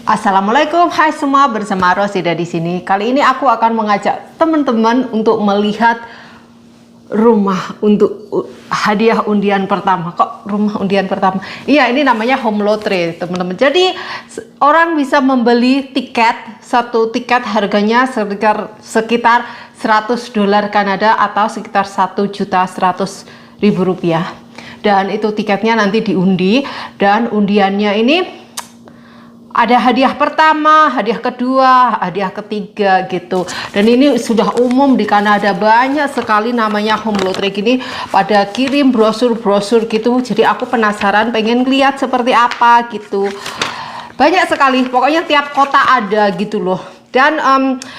Assalamualaikum, hai semua, bersama Rosida di sini. Kali ini aku akan mengajak teman-teman untuk melihat rumah untuk hadiah undian pertama. Kok rumah undian pertama? Iya, ini namanya home lottery, teman-teman. Jadi orang bisa membeli tiket, satu tiket harganya sekitar $100 Kanada atau sekitar 1.100.000 rupiah. Dan itu tiketnya nanti diundi, dan undiannya ini ada hadiah pertama, hadiah kedua, hadiah ketiga gitu. Dan ini sudah umum di Kanada, banyak sekali namanya home lottery gini, pada kirim brosur-brosur gitu. Jadi aku penasaran, pengen lihat seperti apa gitu. Banyak sekali, pokoknya tiap kota ada gitu loh. Dan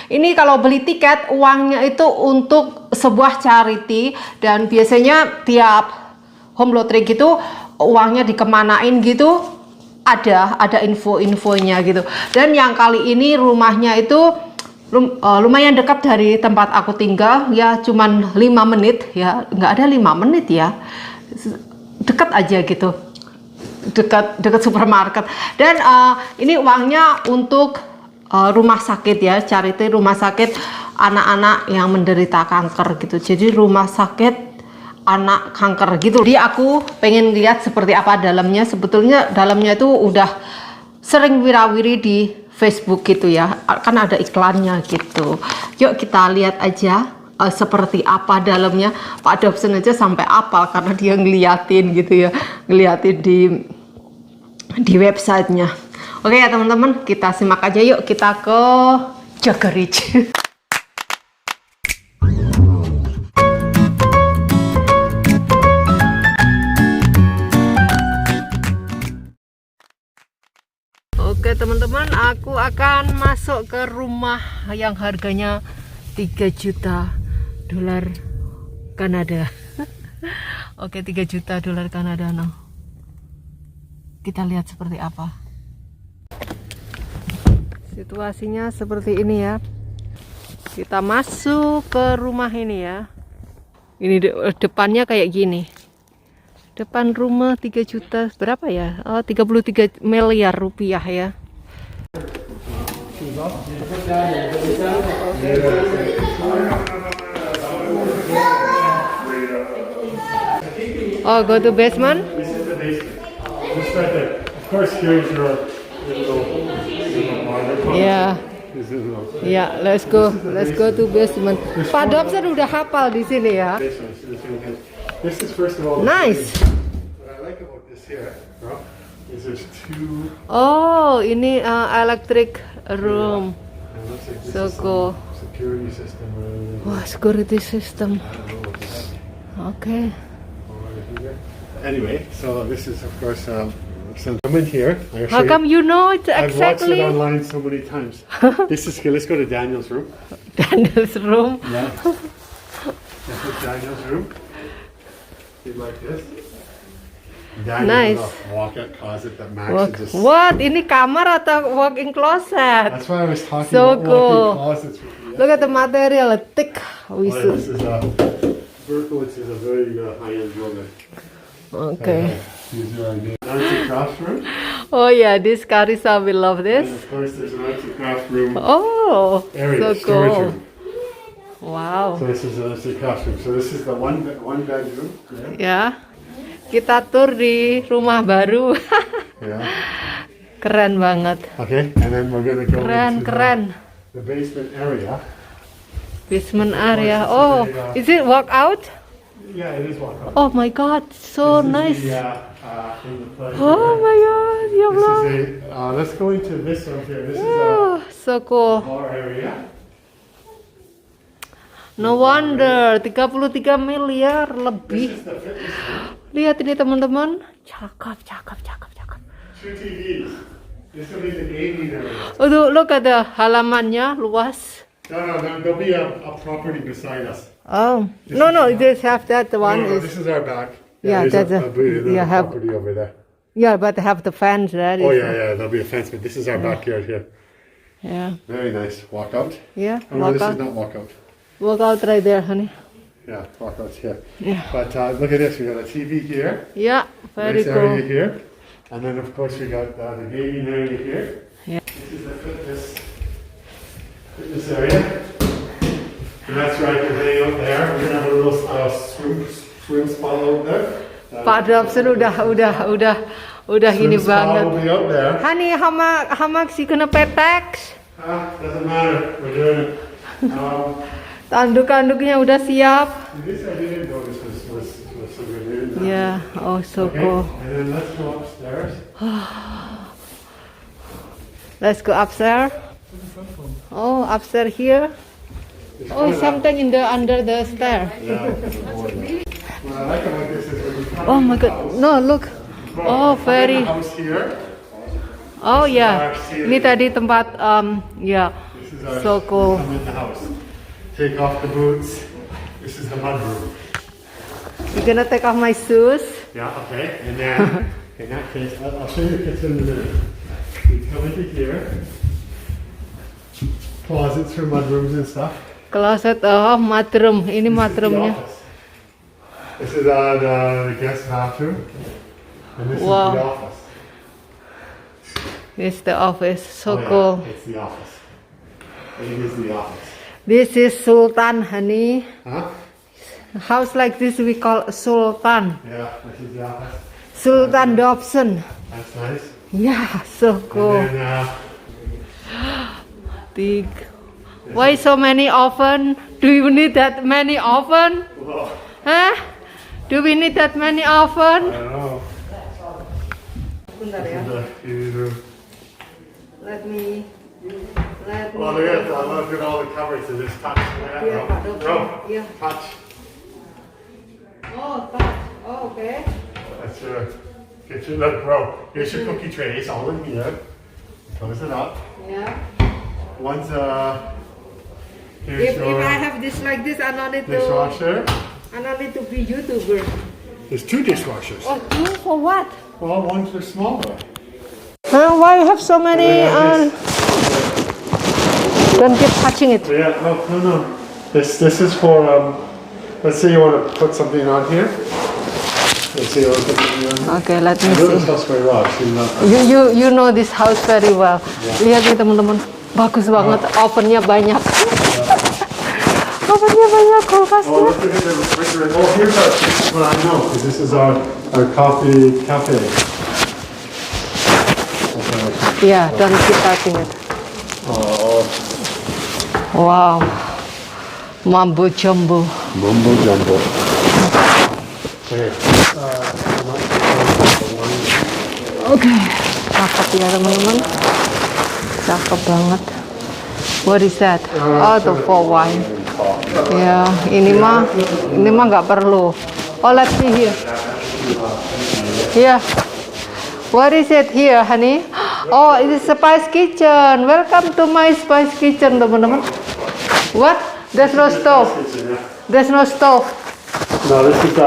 ini kalau beli tiket, uangnya itu untuk sebuah charity, dan biasanya tiap home lottery gitu uangnya dikemanain gitu, ada info-infonya gitu. Dan yang kali ini rumahnya itu lumayan dekat dari tempat aku tinggal, ya cuman 5 menit ya, nggak ada 5 menit ya, dekat aja gitu, dekat supermarket. Dan ini uangnya untuk rumah sakit ya, charity rumah sakit anak-anak yang menderita kanker gitu. Jadi rumah sakit anak kanker gitu. Jadi aku pengen lihat seperti apa dalamnya. Sebetulnya dalamnya itu udah sering wirawiri di Facebook gitu ya, kan ada iklannya gitu. Yuk kita lihat aja seperti apa dalamnya. Pak Dobson aja sampai apal karena dia ngeliatin gitu ya, ngeliatin di websitenya. Oke ya teman-teman, kita simak aja yuk, kita ke Jagarich. Oke teman-teman, aku akan masuk ke rumah yang harganya $3 juta Kanada. Oke, $3 juta Kanada. Nah, kita lihat seperti apa situasinya. Seperti ini ya, kita masuk ke rumah ini ya. Ini depannya kayak gini. Depan rumah 3 juta berapa ya? Oh, 33 miliar rupiah ya. Oh, go to basement? Ya. Ya, let's go to basement. Pak Dobson udah hafal di sini ya. This is first of all nice. What I like about this here, bro, is there's two. Oh, ini electric room. It looks like this So is cool. Security system. Wah, security system. Okay. Anyway, so this is of course some come in here. How come you know it I've watched it exactly? online so many times. This is here. Let's go to Daniel's room. Daniel's room. Yeah. This is Daniel's room. Like this. Nice. Walk-out closet that matches. What? Ini kamar atau walk-in closet? That's why I was talking So about cool. walk-in closets. Look at the material, thick. This is Berkowitz is a very high-end building. Okay. These are the anti-craft room. Oh yeah, this Carissa will love this. And of course, there's an anti-craft room Oh, area, so storage cool. room. Wow. So this is an anti-craft room. So this is the one bedroom. Ya, kita tur di rumah baru. Yeah. Keren banget. Okay, and then we're gonna go into Keren. the basement area. Basement area. Oh, is it walk out? Yeah, it is walk-out. Oh my God, so nice. In the place. Oh my God, ya Allah. This is let's go into this room here. This is Oh, so cool. bar area. No wonder 33 miliar lebih. Lihat ini teman-teman, cakep. Two TVs. This will be the gaming area. Oh, look at the halamannya luas. No, there'll be a property beside us. Oh, no, they have that one. No, this is our back. Yeah, there's that's a property over there. Yeah, but have the fence there. Oh yeah, there'll be a fence, but this is our backyard here. Yeah. Very nice. Walk out. Yeah, Oh no, walk this out. is not walk out. Walk out right there, honey. Yeah, walk out here. Yeah. But look at this. We got a TV here. Yeah, very Nice area cool. here. And then of course we got the gaming area here. Yeah. This area. And that's right, you're heading out there. We're gonna have a little swim spot out there. Pak Dobson udah Swim ini spa banget. will be out there. Honey, how much you gonna pay tax? Doesn't matter. We're doing it. Tanduk-tanduknya udah siap. This I didn't know this was so good. Yeah, oh so Okay, cool. and then let's go upstairs. Let's go upstairs. Oh, upstairs here. Oh, something in the under the stair. Yeah. What I like about this is when you come Oh in my the god. house, No, look. Oh, come in very. the house here. Oh ya. Ini tadi tempat ya. This is our, So cool. Come in the house. Take off the boots. This is the mud room. You're gonna take off my shoes. Yeah, okay. And then, in that case, I'll show you the kitchen in a minute. We come into here. Closets for mud rooms and stuff. Closet, oh mudroom. Ini This is the mudroomnya. office. This is the guest bathroom. And this Wow. is the office. It's the office. So Oh, yeah, cool. it's the office. It is the office. This is Sultan, honey. Huh? House like this we call Sultan. Yeah, this is the office. Sultan Dobson. That's nice. Yeah, so cool. And then, Big. Why so many oven? Do you need that many oven? whoa, Huh? Do we need that many I oven? don't know. Bentar This ya. is the TV room. Let me. Well, look at all the cupboards and just touch. Iya, Pak Dokter. Iya. Touch. Oh, touch. Oh, okay. That's your kitchen. Look, bro. Here's your cookie trays, all in here. Close it up. Yeah. One's here's If your I have this like this, I don't need dishwasher. to be YouTuber. There's two dishwashers. Oh, two for what? Well, one's for smaller. Why you have so many? Don't keep touching it. Yeah, no. This is for let's say you want to put something on here. Let's say you want to put something on here. Okay, let me I know this see. house very well. I've seen that. You know this house very well. Lihat nih teman-teman, bagus banget. Ovennya banyak. Ovennya banyak, Oh, kulkasnya. look at the refrigerator. Oh, here's what I know, because this is our coffee cafe. Yeah, don't keep touching it. Oh, Wow, mambo jumbo. mumbo jumbo. Okay. Oke, cakep ya teman-teman. Cakep banget. What is that? Oh, the for wine. Ya, ini mah nggak perlu. Oh, let's see here. Yeah. What is it here, honey? Oh, it is Spice Kitchen. Welcome to my Spice Kitchen, teman-teman. What? There's no stove. There's no stove. No, this is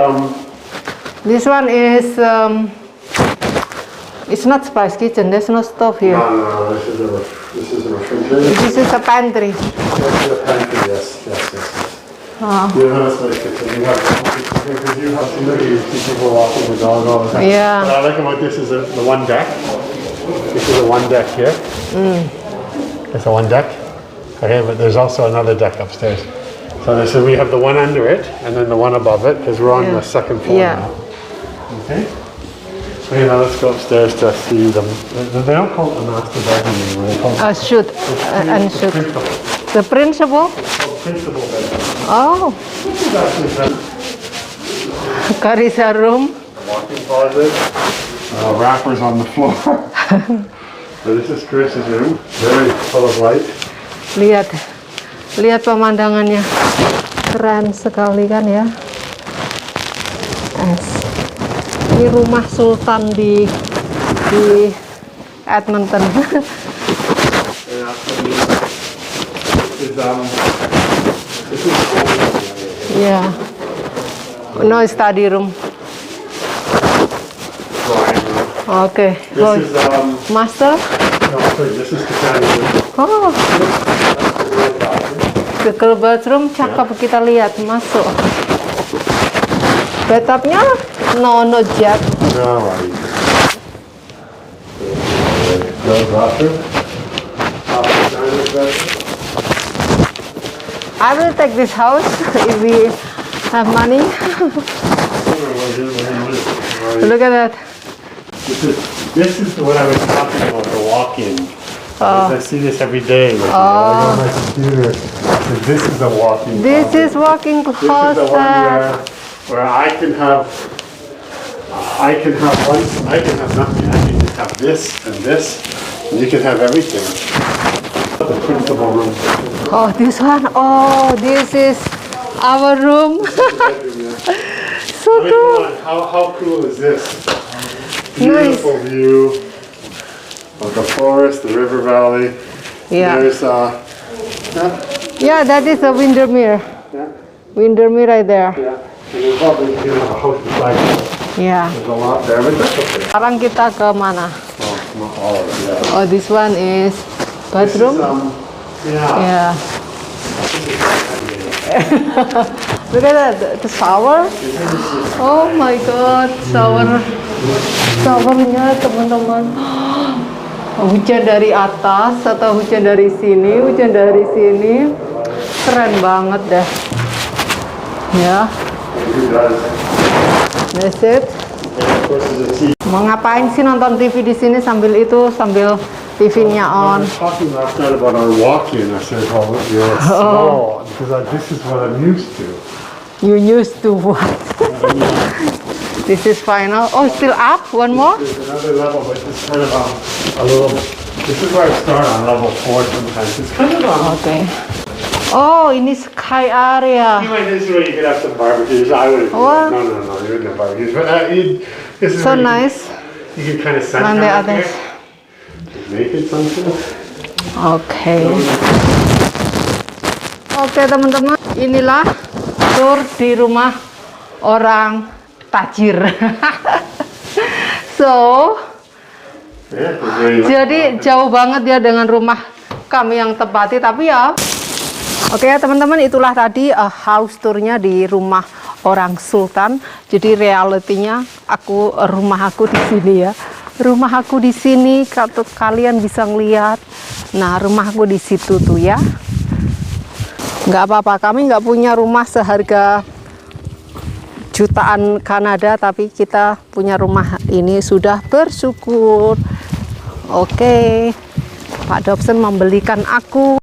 This one is it's not Spice Kitchen. There's no stove here. no. This is a refrigerator. This is a pantry. This is a pantry. Yes. You know, it's like kitchen. You have because you have somebody people walking the dog all the time. Yeah. What I like about this is the one deck. This is a one deck here. It's a one deck. Okay, but there's also another deck upstairs. So this is, we have the one under it and then the one above it because we're on the second floor Yeah. now. Okay. Okay, now let's go upstairs to see them. They don't call it the master bedroom anymore. They call it Shoot and shoot. principal. The principal? Principal bedroom. Oh, This is actually the Carissa room. walk-in closet. Wrappers on the floor. So this is Chris's room. Very full of light. Lihat pemandangannya, keren sekali kan ya. Ini rumah Sultan di Edmonton. Yeah. No study room. Okay. This is Master. no, sorry, this is the family room. Oh. The girl bathroom cakep, kita lihat masuk. Bathtubnya no jet. No, right. The bathroom. Bathroom. I will take this house if we have money. Look at that. This is what I was talking about, the walk-in. I see this every day. Like, I go on my computer. So this is a walk-in. This closet. is walk-in This is the one closet. where I can have nothing. I can just have this and this, and you can have everything. The principal room. Oh, this one. Oh, this is our room. So I mean, cool. come on, how cool is this? Beautiful view of the forest, the river valley. Yeah. There's Yeah, that is a Windermere. yeah. Windermere right there. Yeah, and there's probably a house beside it. Yeah. There's a lot there, but that's okay. Sekarang kita ke mana? Oh, not all of it, yeah. Oh, this one is This is, bathroom. yeah. Yeah. Look at that, the shower. Oh my God, showernya teman-teman. Hujan dari atas atau hujan dari sini, keren banget deh. Ya, that's it. Mau ngapain sih nonton TV di sini sambil TV-nya on? I was talking last night about our walk-in. I said, well, you're small, because this is what I'm used to. You used to what? This is final. Oh, still up? One more? There's another level, but it's kind of a little, this is where I start on level 4 sometimes. It's kind of Okay. Oh, ini sky area. this is where you could have some barbecues. I would have. What? No, you wouldn't have barbecues. But this is So where nice. You can kind of sun Mande out atas. there. Naked something. Oke. Oke teman-teman, inilah tour di rumah orang tajir. So, Yeah, it's very jadi jauh banget ya dengan rumah kami yang tempati, tapi ya. Oke ya teman-teman, itulah tadi house tournya di rumah orang sultan. Jadi realitinya rumah aku di sini ya. Rumah aku di sini, kalian bisa ngeliat. Nah, rumah aku di situ tuh ya. Nggak apa-apa, kami nggak punya rumah seharga jutaan Kanada, tapi kita punya rumah ini, sudah bersyukur. Oke, Pak Dobson membelikan aku